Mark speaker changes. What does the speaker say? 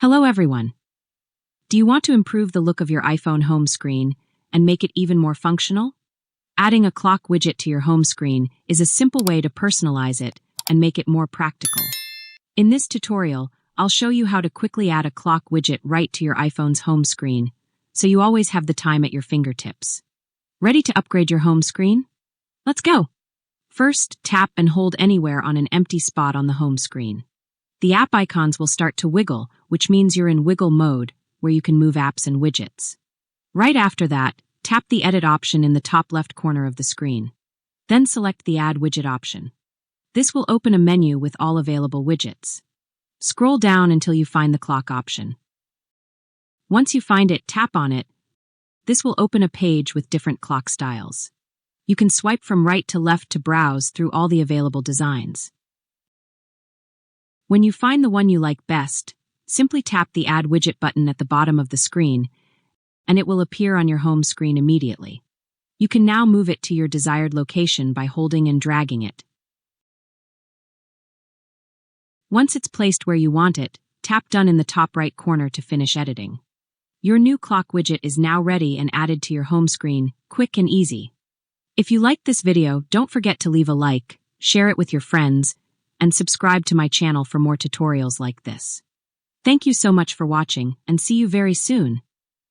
Speaker 1: Hello everyone. Do you want to improve the look of your iPhone home screen and make it even more functional? Adding a clock widget to your home screen is a simple way to personalize it and make it more practical. In this tutorial, I'll show you how to quickly add a clock widget right to your iPhone's home screen, so you always have the time at your fingertips. Ready to upgrade your home screen? Let's go! First, tap and hold anywhere on an empty spot on the home screen. The app icons will start to wiggle, which means you're in wiggle mode, where you can move apps and widgets. Right after that, tap the Edit option in the top left corner of the screen. Then select the Add Widget option. This will open a menu with all available widgets. Scroll down until you find the clock option. Once you find it, tap on it. This will open a page with different clock styles. You can swipe from right to left to browse through all the available designs. When you find the one you like best, simply tap the Add Widget button at the bottom of the screen, and it will appear on your home screen immediately. You can now move it to your desired location by holding and dragging it. Once it's placed where you want it, tap Done in the top right corner to finish editing. Your new clock widget is now ready and added to your home screen, quick and easy. If you liked this video, don't forget to leave a like, share it with your friends, and subscribe to my channel for more tutorials like this. Thank you so much for watching, and see you very soon.